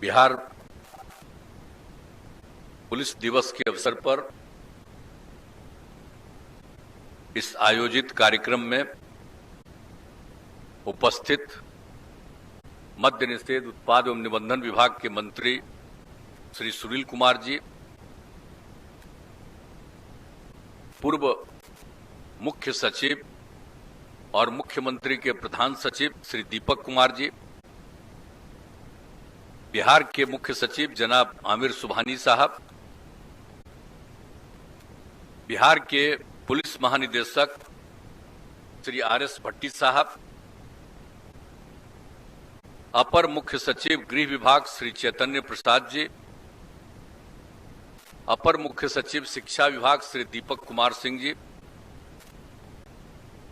Bihar police दिवस के अवसर पर इस आयोजित कार्यक्रम में उपस्थित मद्य निषेध उत्पाद एवं निबंधन विभाग के मंत्री श्री सुनील कुमार जी, पूर्व मुख्य सचिव और मुख्यमंत्री के प्रधान सचिव श्री दीपक कुमार जी, बिहार के मुख्य सचिव जनाब आमिर सुबहानी साहब, बिहार के पुलिस महानिदेशक श्री आर.एस. भट्टी साहब, अपर मुख्य सचिव गृह विभाग श्री चैतन्य प्रसाद जी, अपर मुख्य सचिव शिक्षा विभाग श्री दीपक कुमार सिंह जी,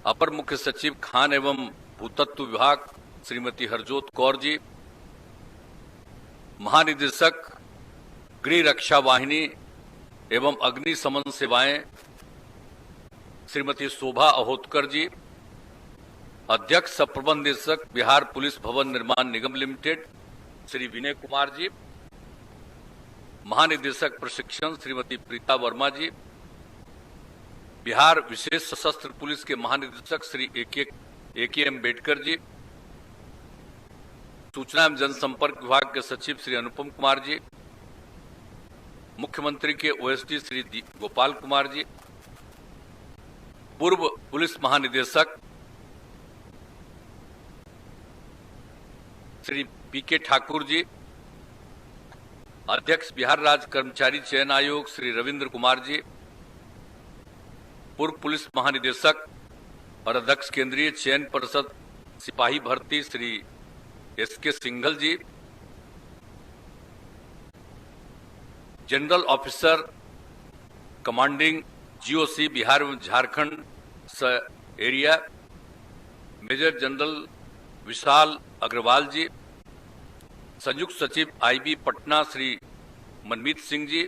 अपर मुख्य सचिव खान एवं भूतत्व विभाग श्रीमती हरजोत कौर जी, महानिदेशक गृह रक्षा वाहिनी एवं अग्निशमन सेवाएं श्रीमती शोभा अहोतकर जी, अध्यक्ष प्रबंध निदेशक बिहार पुलिस भवन निर्माण निगम लिमिटेड श्री विनय कुमार जी, महानिदेशक प्रशिक्षण श्रीमती प्रीता वर्मा जी, बिहार विशेष सशस्त्र पुलिस के महानिदेशक श्री ए.के. अम्बेडकर जी, सूचना एवं जनसंपर्क विभाग के सचिव श्री अनुपम कुमार जी, मुख्यमंत्री के ओएसडी श्री गोपाल कुमार जी, पूर्व पुलिस महानिदेशक श्री पी.के. ठाकुर जी, अध्यक्ष बिहार राज्य कर्मचारी चयन आयोग श्री रविंद्र कुमार जी, पूर्व पुलिस महानिदेशक और अध्यक्ष केंद्रीय चयन परिषद सिपाही भर्ती Shri S K. Singhal ji, general officer commanding GOC Bihar एवं Jharkhand area major general Vishal Agarwal ji, संयुक्त सचिव आईबी पटना श्री मनमीत सिंह जी,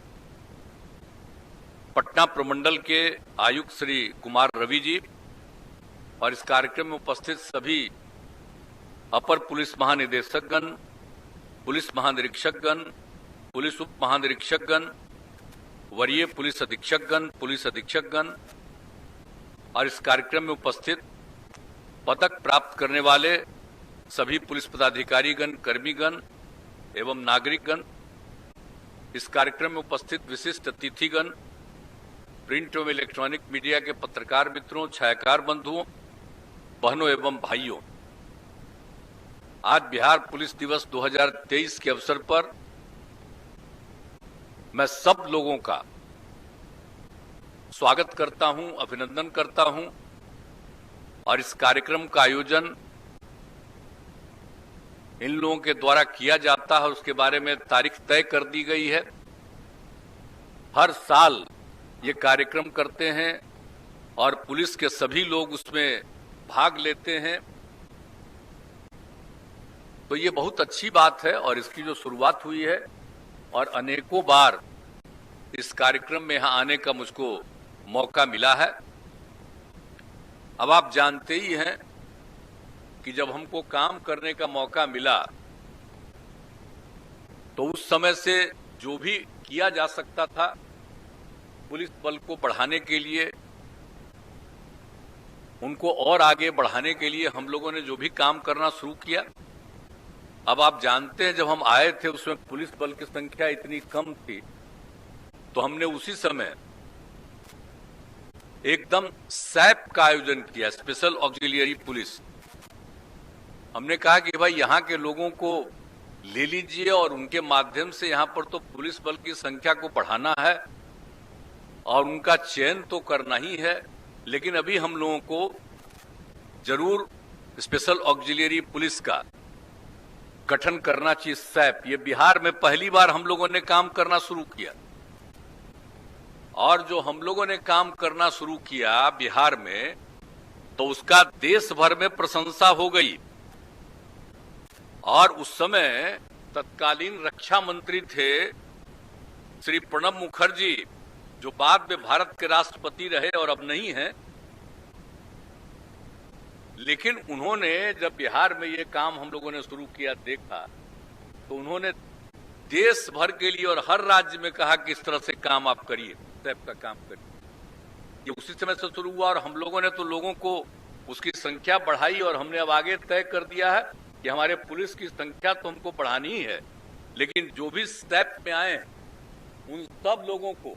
पटना प्रमंडल के आयुक्त श्री कुमार रवि जी और इस कार्यक्रम में उपस्थित सभी अपर पुलिस महानिदेशकगण, पुलिस महानिरीक्षकगण, पुलिस उप महानिरीक्षकगण, वरीय पुलिस अधीक्षकगण, पुलिस अधीक्षकगण और इस कार्यक्रम में उपस्थित पदक प्राप्त करने वाले सभी पुलिस पदाधिकारीगण, कर्मीगण एवं नागरिकगण, इस कार्यक्रम में उपस्थित विशिष्ट अतिथिगण, प्रिंट एवं इलेक्ट्रॉनिक मीडिया के पत्रकार मित्रों, छायाकार बंधुओं, बहनों एवं भाइयों, आज बिहार पुलिस दिवस 2023 के अवसर पर मैं सब लोगों का स्वागत करता हूं, अभिनंदन करता हूं और इस कार्यक्रम का आयोजन इन लोगों के द्वारा किया जाता है उसके बारे में तारीख तय कर दी गई है। हर साल ये कार्यक्रम करते हैं और पुलिस के सभी लोग उसमें भाग लेते हैं, तो ये बहुत अच्छी बात है और इसकी जो शुरुआत हुई है और अनेकों बार इस कार्यक्रम में यहां आने का मुझको मौका मिला है। अब आप जानते ही हैं कि जब हमको काम करने का मौका मिला तो उस समय से जो भी किया जा सकता था पुलिस बल को बढ़ाने के लिए, उनको और आगे बढ़ाने के लिए हम लोगों ने जो भी काम करना शुरू किया। अब आप जानते हैं जब हम आए थे उसमें पुलिस बल की संख्या इतनी कम थी, तो हमने उसी समय एकदम सैप का आयोजन किया, स्पेशल ऑक्सिलियरी पुलिस। हमने कहा कि भाई यहाँ के लोगों को ले लीजिए और उनके माध्यम से यहाँ पर तो पुलिस बल की संख्या को बढ़ाना है और उनका चयन तो करना ही है, लेकिन अभी हम लोगों को जरूर स्पेशल ऑक्सिलियरी पुलिस का गठन करना चाहिए। सैप ये बिहार में पहली बार हम लोगों ने काम करना शुरू किया और जो हम लोगों ने काम करना शुरू किया बिहार में, तो उसका देश भर में प्रशंसा हो गई। और उस समय तत्कालीन रक्षा मंत्री थे श्री प्रणब मुखर्जी, जो बाद में भारत के राष्ट्रपति रहे और अब नहीं हैं, लेकिन उन्होंने जब बिहार में ये काम हम लोगों ने शुरू किया देखा, तो उन्होंने देश भर के लिए और हर राज्य में कहा कि इस तरह से काम आप करिए, टाइप का काम करिए। ये उसी समय से शुरू हुआ और हम लोगों ने तो लोगों को उसकी संख्या बढ़ाई और हमने अब आगे तय कर दिया है कि हमारे पुलिस की संख्या तो हमको बढ़ानी ही है, लेकिन जो भी स्टेप में आए हैं उन सब लोगों को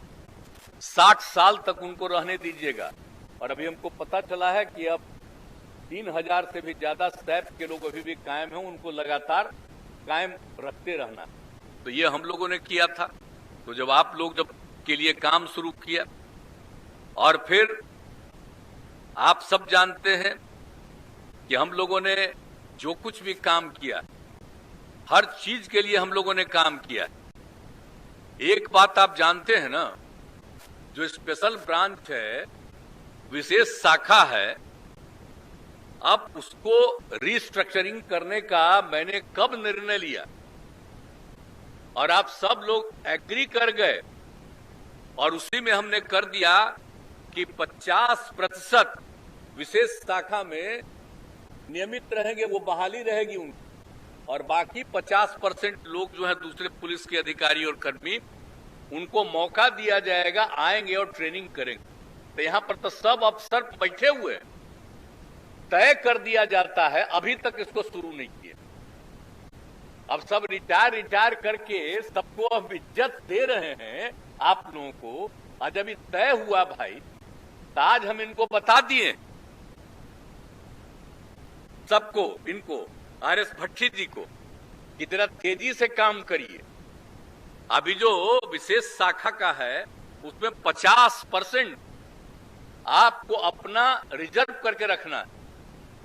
60 साल तक उनको रहने दीजिएगा। और अभी हमको पता चला है कि अब 3000 से भी ज्यादा स्टेप के लोग अभी भी कायम हैं, उनको लगातार कायम रखते रहना। तो ये हम लोगों ने किया था। तो जब आप लोग जब के लिए काम शुरू किया और फिर आप सब जानते हैं कि हम लोगों ने जो कुछ भी काम किया, हर चीज के लिए हम लोगों ने काम किया। एक बात आप जानते हैं ना, जो स्पेशल ब्रांच है, विशेष शाखा है, अब उसको रिस्ट्रक्चरिंग करने का मैंने कब निर्णय लिया और आप सब लोग एग्री कर गए और उसी में हमने कर दिया कि 50% विशेष शाखा में नियमित रहेंगे, वो बहाली रहेगी उनकी, और बाकी 50% लोग जो है दूसरे पुलिस के अधिकारी और कर्मी, उनको मौका दिया जाएगा, आएंगे और ट्रेनिंग करेंगे। तो यहां पर तो सब अफसर बैठे हुए हैं, तय कर दिया जाता है, अभी तक इसको शुरू नहीं किया। अब सब रिटायर करके सबको अब इज्जत दे रहे हैं आप लोगों को। और जब ये तय हुआ भाई, तो आज हम इनको बता दिए सबको, इनको आर.एस. भट्टी जी को, कि जरा तेजी से काम करिए। अभी जो विशेष शाखा का है उसमें 50% आपको अपना रिजर्व करके रखना है,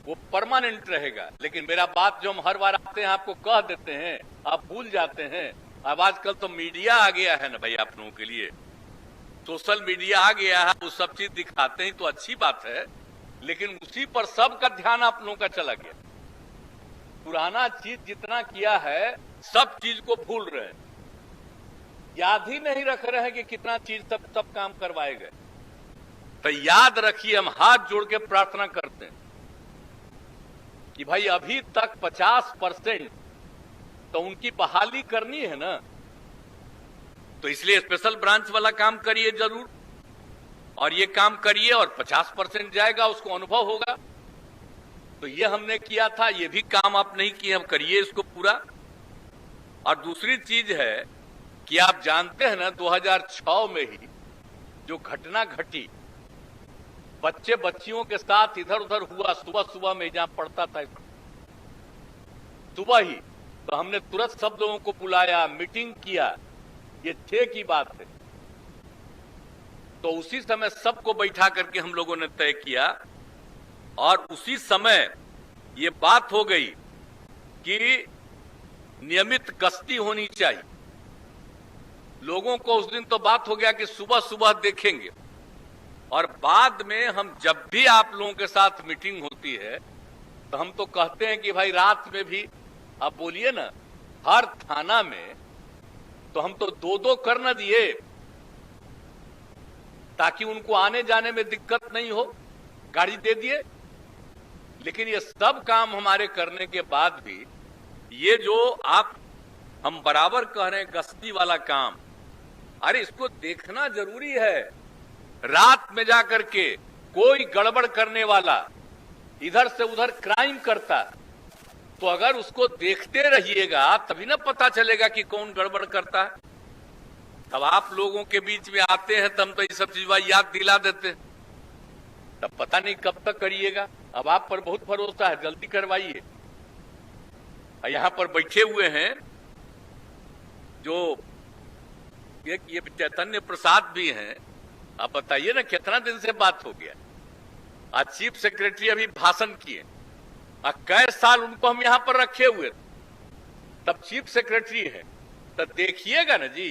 वो परमानेंट रहेगा। लेकिन मेरा बात जो हम हर बार आते हैं आपको कह देते हैं, आप भूल जाते हैं। अब आजकल तो मीडिया आ गया है ना भाई, आप लोगों के लिए सोशल मीडिया आ गया है, वो सब चीज दिखाते हैं तो अच्छी बात है, लेकिन उसी पर सबका ध्यान आप लोगों का चला गया। पुराना चीज जितना किया है सब चीज को भूल रहे हैं, याद ही नहीं रख रहे हैं कि कितना चीज सब काम करवाए गए। तो याद रखिए, हम हाथ जोड़ के प्रार्थना करते हैं कि भाई अभी तक 50% तो उनकी बहाली करनी है ना, तो इसलिए स्पेशल ब्रांच वाला काम करिए जरूर, और ये काम करिए और 50% जाएगा, उसको अनुभव होगा। तो ये हमने किया था, ये भी काम आप नहीं किए, हम करिए इसको पूरा। और दूसरी चीज है कि आप जानते हैं ना, 2006 में ही जो घटना घटी, बच्चे बच्चियों के साथ इधर उधर हुआ, सुबह में जहां पढ़ता था सुबह ही, तो हमने तुरंत सब लोगों को बुलाया, मीटिंग किया। ये 6 की बात है। तो उसी समय सबको बैठा करके हम लोगों ने तय किया और उसी समय ये बात हो गई कि नियमित गश्ती होनी चाहिए। लोगों को उस दिन तो बात हो गया कि सुबह सुबह देखेंगे, और बाद में हम जब भी आप लोगों के साथ मीटिंग होती है तो हम तो कहते हैं कि भाई रात में भी आप बोलिए ना, हर थाना में तो हम तो 2-2 कर न दिए ताकि उनको आने जाने में दिक्कत नहीं हो, गाड़ी दे दिए। लेकिन ये सब काम हमारे करने के बाद भी ये जो हम बराबर कह रहे हैं गश्ती वाला काम, अरे इसको देखना जरूरी है। रात में जाकर के कोई गड़बड़ करने वाला इधर से उधर क्राइम करता, तो अगर उसको देखते रहिएगा तभी ना पता चलेगा कि कौन गड़बड़ करता है। तब आप लोगों के बीच में आते हैं तब तो ये सब चीज याद दिला देते हैं, तब पता नहीं कब तक करिएगा। अब आप पर बहुत भरोसा है, जल्दी करवाइए। यहां पर बैठे हुए हैं जो ये चैतन्य प्रसाद भी हैं, आप बताइए ना कितना दिन से बात हो गया। आज चीफ सेक्रेटरी अभी भाषण किए, कई साल उनको हम यहां पर रखे हुए, तब चीफ सेक्रेटरी है। तो देखिएगा ना जी,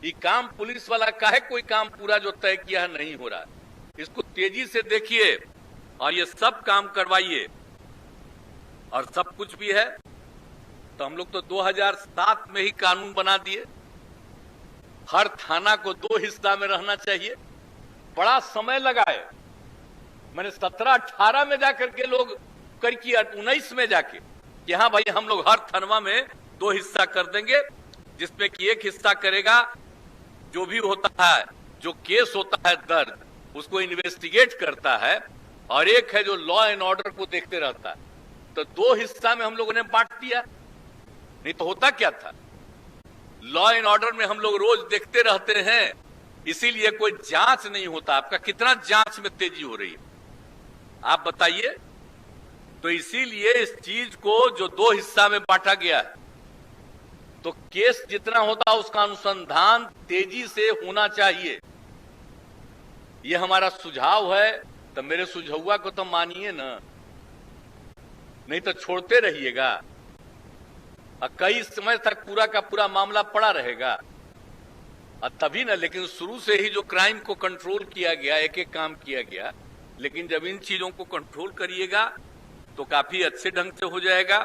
ये काम पुलिस वाला काहे कोई काम पूरा जो तय किया है नहीं हो रहा है, इसको तेजी से देखिए और ये सब काम करवाइए। और सब कुछ भी है तो हम लोग तो 2007 में ही कानून बना दिए, हर थाना को 2 हिस्सा में रहना चाहिए। बड़ा समय लगाए, मैंने 17-18 में जाकर के लोग कर किया, 19 में जाके कि हाँ भाई हम लोग हर थाना में 2 हिस्सा कर देंगे, जिसमें कि एक हिस्सा करेगा जो भी होता है, जो केस होता है दर्ज, उसको इन्वेस्टिगेट करता है, और एक है जो लॉ एंड ऑर्डर को देखते रहता है। तो दो हिस्सा में हम लोगों ने बांट दिया। नहीं तो होता क्या था, लॉ एंड ऑर्डर में हम लोग रोज देखते रहते हैं, इसीलिए कोई जांच नहीं होता। आपका कितना जांच में तेजी हो रही है, आप बताइए। तो इसीलिए इस चीज को जो दो हिस्सा में बांटा गया है, तो केस जितना होता है उसका अनुसंधान तेजी से होना चाहिए। ये हमारा सुझाव है, तो मेरे सुझाव को तो मानिए ना, नहीं तो छोड़ते रहिएगा और कई समय तक पूरा का पूरा मामला पड़ा रहेगा। और तभी ना, लेकिन शुरू से ही जो क्राइम को कंट्रोल किया गया, एक एक काम किया गया, लेकिन जब इन चीजों को कंट्रोल करिएगा तो काफी अच्छे ढंग से हो जाएगा।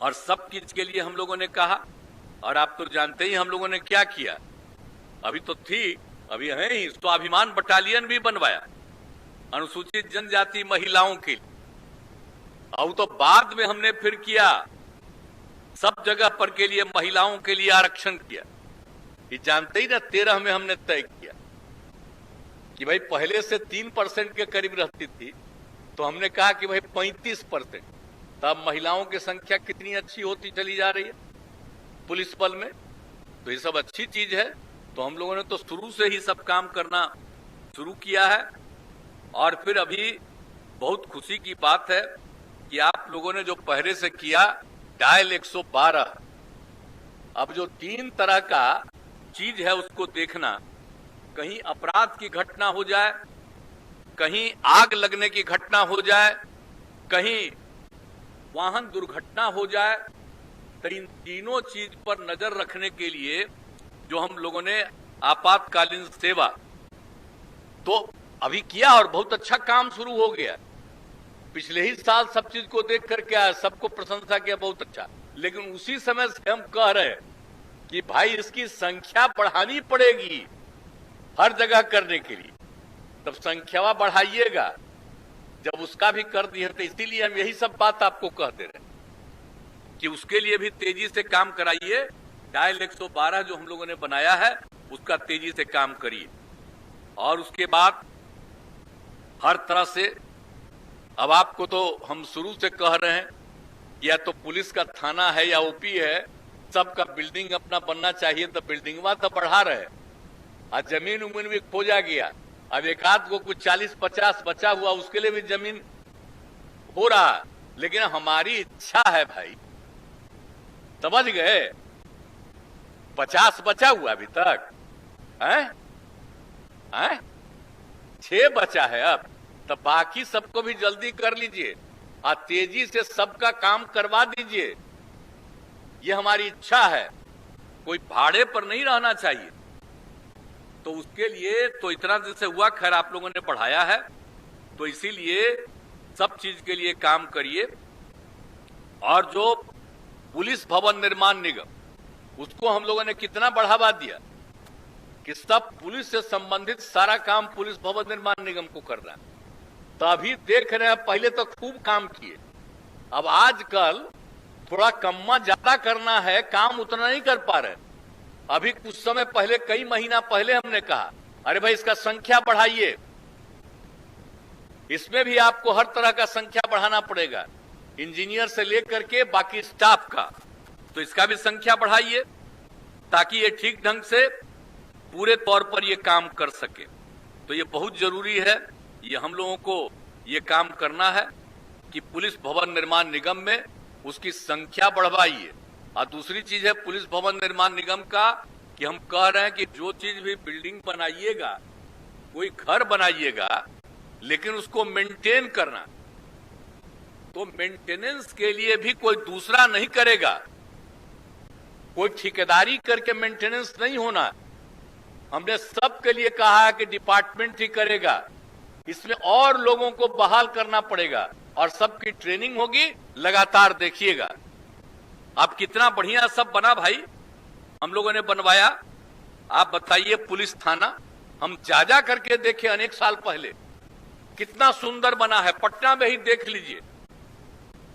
और सब चीज के लिए हम लोगों ने कहा, और आप तो जानते ही हम लोगों ने क्या किया। अभी तो थी, अभी है ही, स्वाभिमान बटालियन भी बनवाया अनुसूचित जनजाति महिलाओं के लिए। अब तो बाद में हमने फिर किया, सब जगह पर के लिए महिलाओं के लिए आरक्षण किया। ये जानते ही ना, 13 में हमने तय किया कि भाई पहले से 3% के करीब रहती थी, तो हमने कहा कि भाई 35%। तब महिलाओं की संख्या कितनी अच्छी होती चली जा रही है पुलिस बल में। तो ये सब अच्छी चीज है। तो हम लोगों ने तो शुरू से ही सब काम करना शुरू किया है। और फिर अभी बहुत खुशी की बात है कि आप लोगों ने जो पहले से किया डायल 112, अब जो 3 तरह का चीज है उसको देखना, कहीं अपराध की घटना हो जाए, कहीं आग लगने की घटना हो जाए, कहीं वाहन दुर्घटना हो जाए, तो इन तीनों चीज पर नजर रखने के लिए जो हम लोगों ने आपातकालीन सेवा तो अभी किया, और बहुत अच्छा काम शुरू हो गया। पिछले ही साल सब चीज को देख करके आया, सबको प्रशंसा किया, बहुत अच्छा। लेकिन उसी समय से हम कह रहे हैं कि भाई इसकी संख्या बढ़ानी पड़ेगी हर जगह करने के लिए, तब संख्या बढ़ाइएगा। जब उसका भी कर दिए, तो इसीलिए हम यही सब बात आपको कह दे रहे हैं कि उसके लिए भी तेजी से काम कराइए। डायल 112 जो हम लोगों ने बनाया है, उसका तेजी से काम करिए। और उसके बाद हर तरह से, अब आपको तो हम शुरू से कह रहे हैं, या तो पुलिस का थाना है या ओपी है, सबका बिल्डिंग अपना बनना चाहिए, तो बिल्डिंगवा तो बढ़ा रहे। और जमीन उमीन भी खोजा गया, अब एक आध को कुछ 40-50 बचा हुआ, उसके लिए भी जमीन हो रहा। लेकिन हमारी इच्छा है भाई, समझ गए, 50 बचा हुआ अभी तक है, 6 बचा है अब, तो बाकी सबको भी जल्दी कर लीजिए और तेजी से सबका काम करवा दीजिए। ये हमारी इच्छा है, कोई भाड़े पर नहीं रहना चाहिए। तो उसके लिए तो इतना दिन से हुआ, खैर आप लोगों ने बढ़ाया है, तो इसीलिए सब चीज के लिए काम करिए। और जो पुलिस भवन निर्माण निगम, उसको हम लोगों ने कितना बढ़ावा दिया कि सब पुलिस से संबंधित सारा काम पुलिस भवन निर्माण निगम को कर रहा है। तो अभी देख रहे हैं, पहले तो खूब काम किए, अब आजकल थोड़ा कम्मा ज्यादा करना है, काम उतना नहीं कर पा रहे। अभी कुछ समय पहले, कई महीना पहले हमने कहा, अरे भाई इसका संख्या बढ़ाइए, इसमें भी आपको हर तरह का संख्या बढ़ाना पड़ेगा, इंजीनियर से लेकर के बाकी स्टाफ का, तो इसका भी संख्या बढ़ाइए ताकि ये ठीक ढंग से पूरे तौर पर ये काम कर सके। तो ये बहुत जरूरी है, ये हम लोगों को ये काम करना है कि पुलिस भवन निर्माण निगम में उसकी संख्या बढ़वाइए। और दूसरी चीज है पुलिस भवन निर्माण निगम का, कि हम कह रहे हैं कि जो चीज भी बिल्डिंग बनाइएगा, कोई घर बनाइएगा, लेकिन उसको मेंटेन करना, तो मेंटेनेंस के लिए भी कोई दूसरा नहीं करेगा, कोई ठेकेदारी करके मेंटेनेंस नहीं होना। हमने सबके लिए कहा है कि डिपार्टमेंट ही करेगा, इसमें और लोगों को बहाल करना पड़ेगा और सबकी ट्रेनिंग होगी, लगातार देखिएगा। अब कितना बढ़िया सब बना भाई, हम लोगों ने बनवाया। आप बताइए, पुलिस थाना हम जा करके देखे अनेक साल पहले, कितना सुंदर बना है। पटना में ही देख लीजिए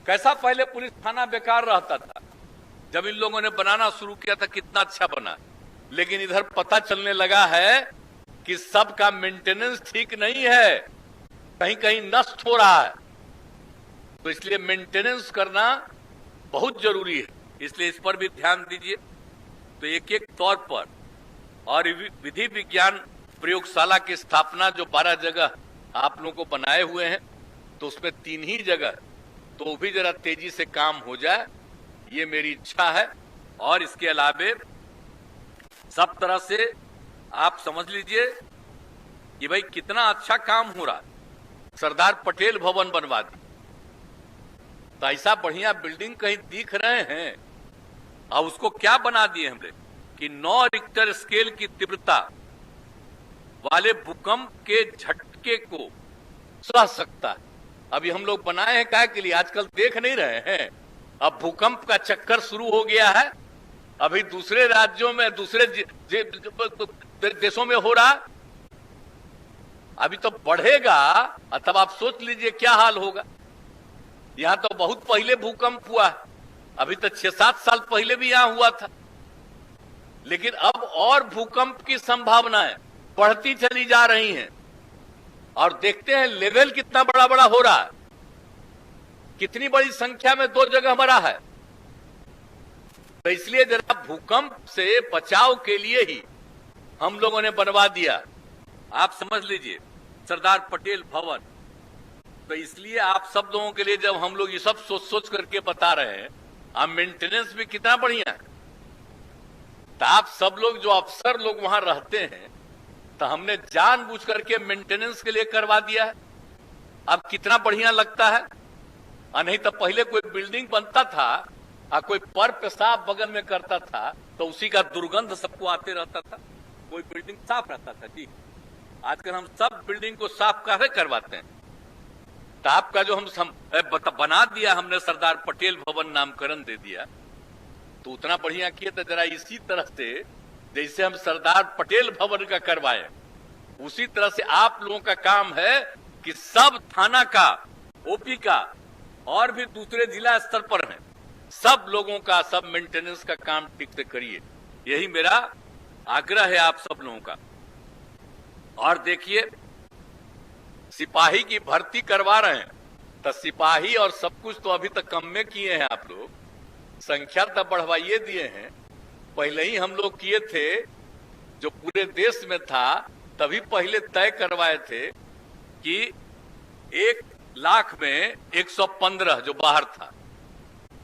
कैसा पहले पुलिस थाना बेकार रहता था, जब इन लोगों ने बनाना शुरू किया था कितना अच्छा बना, लेकिन इधर पता चलने लगा है कि सबका मेंटेनेंस ठीक नहीं है, कहीं कहीं नष्ट हो रहा है। तो इसलिए मेंटेनेंस करना बहुत जरूरी है, इसलिए इस पर भी ध्यान दीजिए। तो एक एक तौर पर, और विधि विज्ञान प्रयोगशाला की स्थापना जो 12 जगह आप लोगों को बनाए हुए हैं, तो उसमें 3 ही जगह, तो भी जरा तेजी से काम हो जाए, ये मेरी इच्छा है। और इसके अलावे सब तरह से आप समझ लीजिए कि भाई कितना अच्छा काम हो रहा है। सरदार पटेल भवन बनवा दी, तो ऐसा बढ़िया बिल्डिंग कहीं दिख रहे हैं, और उसको क्या बना दिए हमने कि 9 रिक्टर स्केल की तीव्रता वाले भूकंप के झटके को सह सकता है। अभी हम लोग बनाए हैं क्या के लिए, आजकल देख नहीं रहे हैं, अब भूकंप का चक्कर शुरू हो गया है। अभी दूसरे राज्यों में, दूसरे देशों में हो रहा, अभी तो बढ़ेगा, तब आप सोच लीजिए क्या हाल होगा। यहां तो बहुत पहले भूकंप हुआ, अभी तो 6-7 साल पहले भी यहां हुआ था, लेकिन अब और भूकंप की संभावनाएं बढ़ती चली जा रही हैं। और देखते हैं लेवल कितना बड़ा बड़ा हो रहा है, कितनी बड़ी संख्या में 2 जगह मरा है। तो इसलिए जरा भूकंप से बचाव के लिए ही हम लोगों ने बनवा दिया, आप समझ लीजिए, सरदार पटेल भवन। तो इसलिए आप सब लोगों के लिए जब हम लोग ये सब सोच सोच करके बता रहे हैं, अब मेंटेनेंस भी कितना बढ़िया है, तो आप सब लोग जो अफसर लोग वहां रहते हैं, तो हमने जानबूझ करके मेंटेनेंस के लिए करवा दिया है। अब कितना बढ़िया लगता है। नहीं तो पहले कोई बिल्डिंग बनता था और कोई पर पेशाब बगल में करता था, तो उसी का दुर्गंध सबको आते रहता था, कोई बिल्डिंग साफ रहता था जी। आजकल हम सब बिल्डिंग को साफ कैसे करवाते हैं। तो आपका जो हम बना दिया हमने, सरदार पटेल भवन नामकरण दे दिया, तो उतना बढ़िया किए। तो जरा इसी तरह से जैसे हम सरदार पटेल भवन का करवाए, उसी तरह से आप लोगों का काम है कि सब थाना का, ओपी का, और भी दूसरे जिला स्तर पर है, सब लोगों का सब मेंटेनेंस का काम ठीक से करिए, यही मेरा आग्रह है आप सब लोगों का। और देखिए, सिपाही की भर्ती करवा रहे हैं, तो सिपाही और सब कुछ तो अभी तक कम में किए हैं आप लोग, संख्या तो बढ़वाइए दिए हैं। पहले ही हम लोग किए थे, जो पूरे देश में था, तभी पहले तय करवाए थे कि 1 लाख में 115 जो बाहर था,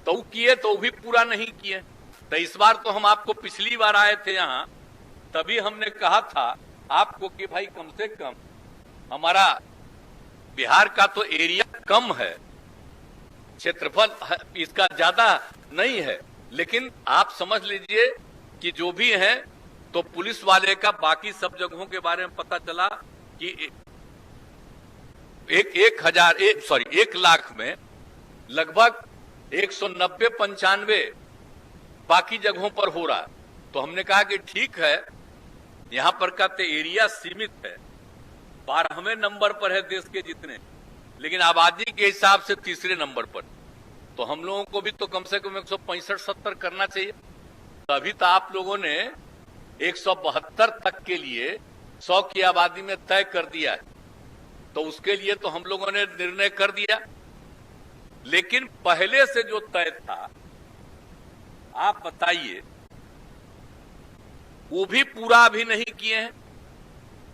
तो वो किए, तो वो भी पूरा नहीं किए। तो इस बार तो हम आपको, पिछली बार आए थे यहाँ, तभी हमने कहा था आपको कि भाई कम से कम हमारा बिहार का तो एरिया कम है, क्षेत्रफल इसका ज्यादा नहीं है, लेकिन आप समझ लीजिए कि जो भी है, तो पुलिस वाले का बाकी सब जगहों के बारे में पता चला कि 1 लाख में लगभग 190-95 बाकी जगहों पर हो रहा। तो हमने कहा कि ठीक है, यहां पर का तो एरिया सीमित है, 12वें नंबर पर है देश के जितने, लेकिन आबादी के हिसाब से 3रे नंबर पर, तो हम लोगों को भी तो कम से कम 165-70 करना चाहिए। तभी तो आप लोगों ने 172 तक के लिए 100 की आबादी में तय कर दिया है, तो उसके लिए तो हम लोगों ने निर्णय कर दिया। लेकिन पहले से जो तय था, आप बताइए, वो भी पूरा अभी नहीं किए हैं,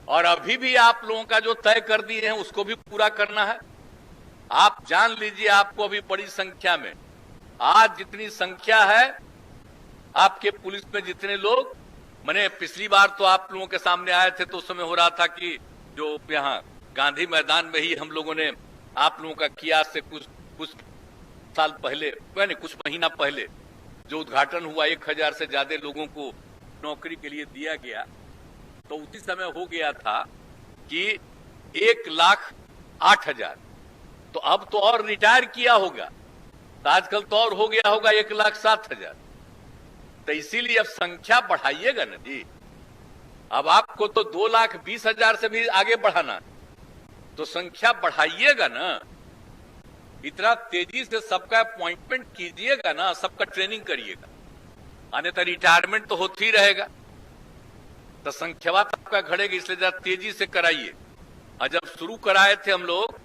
और अभी भी आप लोगों का जो तय कर दिए हैं उसको भी पूरा करना है। आप जान लीजिए, आपको अभी बड़ी संख्या में, आज जितनी संख्या है आपके पुलिस में, जितने लोग, मैंने पिछली बार तो आप लोगों के सामने आए थे, तो उस समय हो रहा था कि जो यहाँ गांधी मैदान में ही हम लोगों ने आप लोगों का किया, से कुछ साल पहले, यानी कुछ महीना पहले जो उद्घाटन हुआ, 1000 से ज्यादा लोगों को नौकरी के लिए दिया गया, तो उसी समय हो गया था कि 1,08,000। तो अब तो और रिटायर किया होगा, तो आजकल तो और हो गया होगा 1,07,000। तो इसीलिए अब संख्या बढ़ाइएगा ना जी। अब आपको तो 2,20,000 से भी आगे बढ़ाना, तो संख्या बढ़ाइएगा ना, इतना तेजी से सबका अपॉइंटमेंट कीजिएगा ना, सबका ट्रेनिंग करिएगा। अन्यथा रिटायरमेंट तो होती ही रहेगा, तो संख्या आपका घटेगी, इसलिए जरा तेजी से कराइए। और जब शुरू कराए थे हम लोग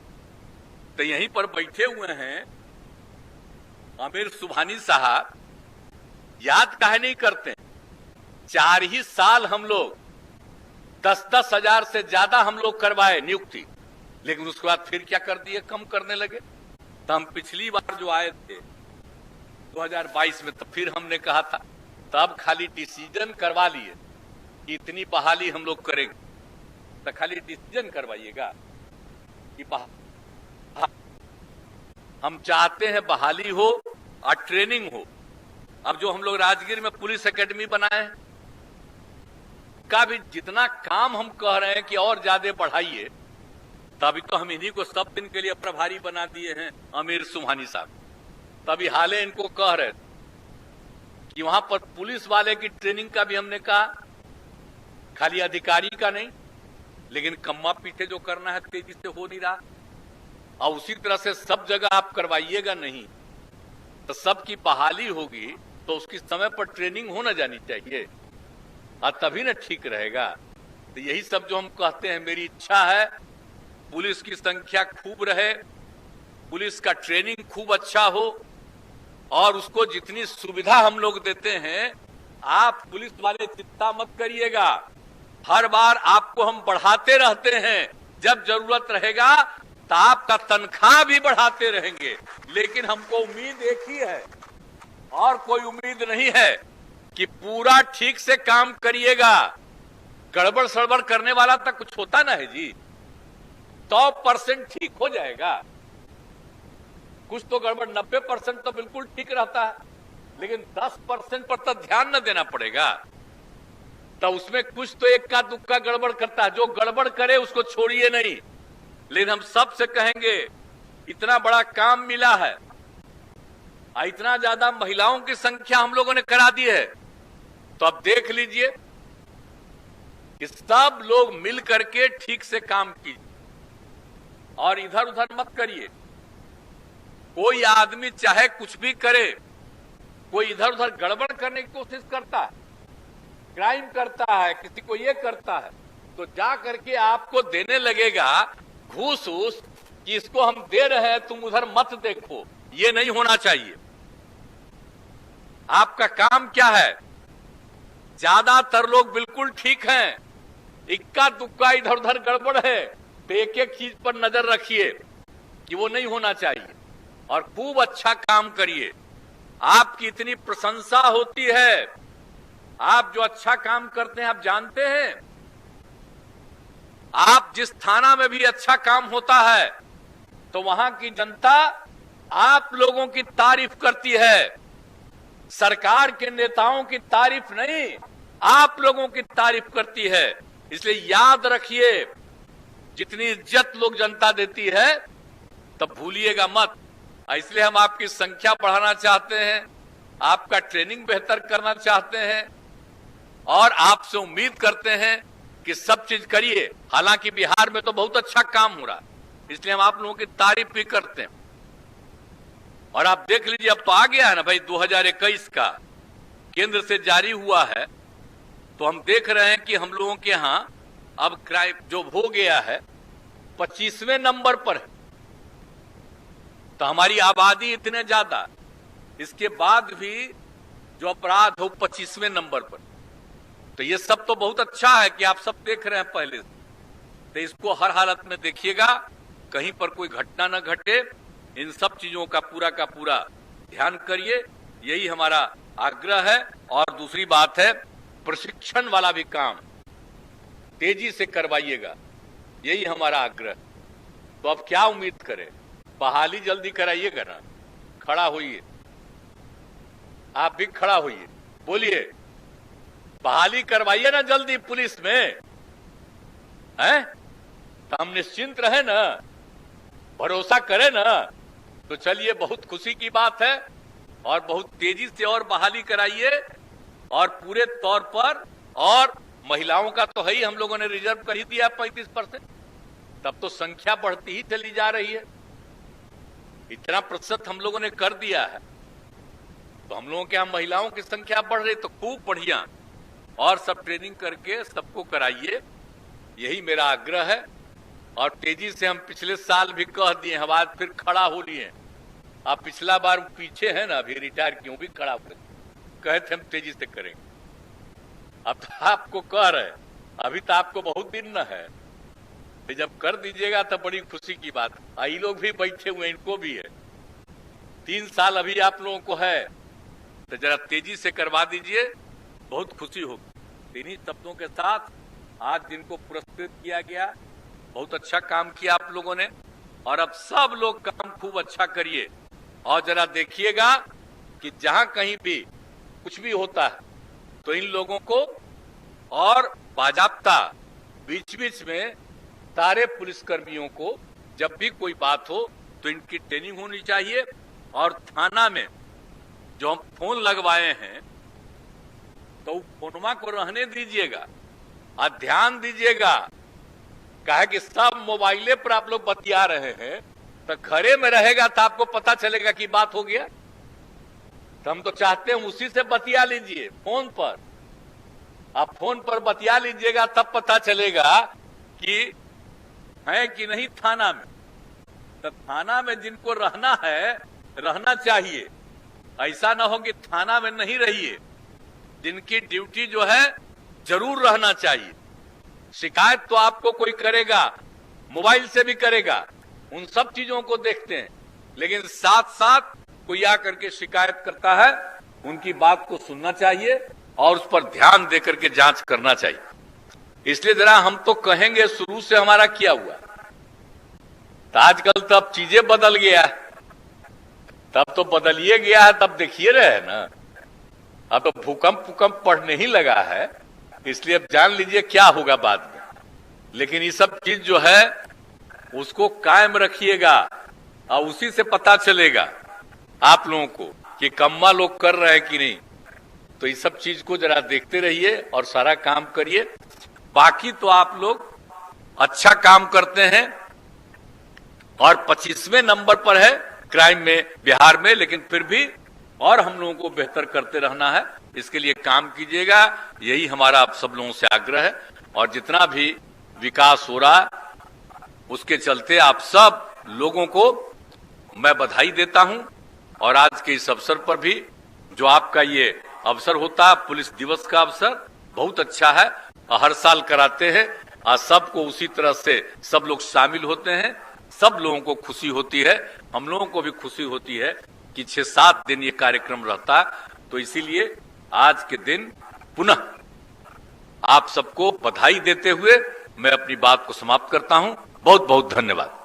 तो यहीं पर बैठे हुए हैं आमिर सुबहानी साहब, याद काहे नहीं करते? 4 ही साल हम लोग 10-10 हजार से ज्यादा हम लोग करवाए नियुक्ति, लेकिन उसके बाद फिर क्या कर दिए, कम करने लगे। तो हम पिछली बार जो आए थे 2022 में, तो फिर हमने कहा था, तब खाली डिसीजन करवा लिए कि इतनी बहाली हम लोग करेंगे, तो खाली डिसीजन करवाइएगा कि हम चाहते हैं बहाली हो और ट्रेनिंग हो। अब जो हम लोग राजगीर में पुलिस एकेडमी बनाए हैं, का भी जितना काम हम कह रहे हैं कि और ज्यादा बढ़ाइए, तभी तो हम इन्हीं को सब दिन के लिए प्रभारी बना दिए हैं आमिर सुबहानी साहब। तभी हाले इनको कह रहे कि वहां पर पुलिस वाले की ट्रेनिंग का भी हमने कहा, खाली अधिकारी का नहीं, लेकिन कम्मा पीछे जो करना है तेजी से हो नहीं रहा, और उसी तरह से सब जगह आप करवाइएगा नहीं तो सबकी बहाली होगी, तो उसकी समय पर ट्रेनिंग होना जानी चाहिए, और तभी ना ठीक रहेगा। तो यही सब जो हम कहते हैं, मेरी इच्छा है पुलिस की संख्या खूब रहे, पुलिस का ट्रेनिंग खूब अच्छा हो, और उसको जितनी सुविधा हम लोग देते हैं, आप पुलिस वाले चिंता मत करिएगा, हर बार आपको हम बढ़ाते रहते हैं, जब जरूरत रहेगा तो आपका तनख्वाह भी बढ़ाते रहेंगे। लेकिन हमको उम्मीद एक ही है और कोई उम्मीद नहीं है कि पूरा ठीक से काम करिएगा। गड़बड़ सड़बड़ करने वाला तक कुछ होता ना है जी, 100% ठीक हो जाएगा। कुछ तो गड़बड़ 90% तो बिल्कुल ठीक रहता है, लेकिन 10% पर तो ध्यान न देना पड़ेगा। तो उसमें कुछ तो एक का दुक्का गड़बड़ करता है, जो गड़बड़ करे उसको छोड़िए नहीं। लेकिन हम सबसे कहेंगे, इतना बड़ा काम मिला है, इतना ज्यादा महिलाओं की संख्या हम लोगों ने करा दी है, तो अब देख लीजिए कि सब लोग मिल करके ठीक से काम कीजिए और इधर उधर मत करिए। कोई आदमी चाहे कुछ भी करे, कोई इधर उधर गड़बड़ करने की कोशिश करता है, क्राइम करता है, किसी को ये करता है, तो जा करके आपको देने लगेगा घूस उस कि इसको हम दे रहे हैं, तुम उधर मत देखो। ये नहीं होना चाहिए। आपका काम क्या है? ज्यादातर लोग बिल्कुल ठीक हैं, इक्का दुक्का इधर उधर गड़बड़ है, तो एक एक चीज पर नजर रखिए कि वो नहीं होना चाहिए, और खूब अच्छा काम करिए। आपकी इतनी प्रशंसा होती है, आप जो अच्छा काम करते हैं, आप जानते हैं, आप जिस थाना में भी अच्छा काम होता है तो वहां की जनता आप लोगों की तारीफ करती है, सरकार के नेताओं की तारीफ नहीं, आप लोगों की तारीफ करती है। इसलिए याद रखिए, जितनी इज्जत लोग जनता देती है तब भूलिएगा मत। इसलिए हम आपकी संख्या बढ़ाना चाहते हैं, आपका ट्रेनिंग बेहतर करना चाहते हैं, और आपसे उम्मीद करते हैं कि सब चीज करिए। हालांकि बिहार में तो बहुत अच्छा काम हो रहा है, इसलिए हम आप लोगों की तारीफ भी करते हैं। और आप देख लीजिए, अब तो आ गया है ना भाई, 2021 का केंद्र से जारी हुआ है, तो हम देख रहे हैं कि हम लोगों के यहां अब क्राइम जो हो गया है 25वें नंबर पर है। तो हमारी आबादी इतने ज्यादा, इसके बाद भी जो अपराध हो 25वें नंबर पर, तो ये सब तो बहुत अच्छा है कि आप सब देख रहे हैं पहले से। तो इसको हर हालत में देखिएगा, कहीं पर कोई घटना न घटे, इन सब चीजों का पूरा ध्यान करिए, यही हमारा आग्रह है। और दूसरी बात है, प्रशिक्षण वाला भी काम तेजी से करवाइएगा, यही हमारा आग्रह। तो अब क्या उम्मीद करें, बहाली जल्दी कराइएगा ना, खड़ा होइए, आप भी खड़ा होइए, बोलिए बहाली करवाइए ना जल्दी पुलिस में, हैं? तो हम निश्चिंत रहे ना, भरोसा करें ना। तो चलिए, बहुत खुशी की बात है, और बहुत तेजी से और बहाली कराइए, और पूरे तौर पर, और महिलाओं का तो है ही, हम लोगों ने रिजर्व कर ही दिया 35%, तब तो संख्या बढ़ती ही चली जा रही है। इतना प्रतिशत हम लोगों ने कर दिया है, तो हम लोगों के यहाँ महिलाओं की संख्या बढ़ रही, तो खूब बढ़िया और सब ट्रेनिंग करके सबको कराइए, यही मेरा आग्रह है। और तेजी से हम पिछले साल भी कह दिए, हम आज फिर खड़ा हो लिए। आप पिछला बार पीछे है ना, अभी रिटायर क्यों भी खड़ा हो कहे थे हम तेजी से करेंगे। अब तो आपको कह रहे, अभी तो आपको बहुत दिन न है, तो जब कर दीजिएगा तो बड़ी खुशी की बात। ये लोग भी बैठे हुए, इनको भी है 3 साल अभी आप लोगों को है, तो जरा तेजी से करवा दीजिए, बहुत खुशी होगी। इन्हीं शब्दों के साथ आज जिनको पुरस्कृत किया गया, बहुत अच्छा काम किया आप लोगों ने, और अब सब लोग काम खूब अच्छा करिए। और जरा देखिएगा कि जहां कहीं भी कुछ भी होता है तो इन लोगों को और बाजाप्ता बीच बीच में सारे पुलिसकर्मियों को जब भी कोई बात हो तो इनकी ट्रेनिंग होनी चाहिए। और थाना में जो हम फोन लगवाए हैं तो फोनमा को रहने दीजिएगा और ध्यान दीजिएगा, कहा कि सब मोबाइले पर आप लोग बतिया रहे हैं, तो घरे में रहेगा तो आपको पता चलेगा कि बात हो गया। तो हम तो चाहते हैं उसी से बतिया लीजिए, फोन पर आप फोन पर बतिया लीजिएगा, तब पता चलेगा कि है कि नहीं थाना में। तो थाना में जिनको रहना है रहना चाहिए, ऐसा ना हो कि थाना में नहीं रहिए। जिनकी ड्यूटी जो है जरूर रहना चाहिए। शिकायत तो आपको कोई करेगा, मोबाइल से भी करेगा, उन सब चीजों को देखते हैं, लेकिन साथ साथ कोई आकर के शिकायत करता है, उनकी बात को सुनना चाहिए और उस पर ध्यान देकर के जांच करना चाहिए। इसलिए जरा हम तो कहेंगे, शुरू से हमारा किया हुआ, तो आजकल तो अब चीजें बदल गया है, तब तो बदलिए गया है, तब देखिए रहे ना, अब तो भूकंप पड़ने ही लगा है, इसलिए अब जान लीजिए क्या होगा बाद में। लेकिन ये सब चीज जो है उसको कायम रखिएगा और उसी से पता चलेगा आप लोगों को कि कम्मा लोग कर रहे हैं कि नहीं। तो ये सब चीज को जरा देखते रहिए और सारा काम करिए। बाकी तो आप लोग अच्छा काम करते हैं और 25वें नंबर पर है क्राइम में बिहार में, लेकिन फिर भी और हम लोगों को बेहतर करते रहना है, इसके लिए काम कीजिएगा, यही हमारा आप सब लोगों से आग्रह है। और जितना भी विकास हो रहा उसके चलते आप सब लोगों को मैं बधाई देता हूं। और आज के इस अवसर पर भी जो आपका ये अवसर होता है, पुलिस दिवस का अवसर, बहुत अच्छा है, हर साल कराते हैं और सबको उसी तरह से सब लोग शामिल होते हैं, सब लोगों को खुशी होती है, हम लोगों को भी खुशी होती है कि 6-7 दिन ये कार्यक्रम रहता है। तो इसीलिए आज के दिन पुनः आप सबको बधाई देते हुए मैं अपनी बात को समाप्त करता हूं। बहुत बहुत धन्यवाद।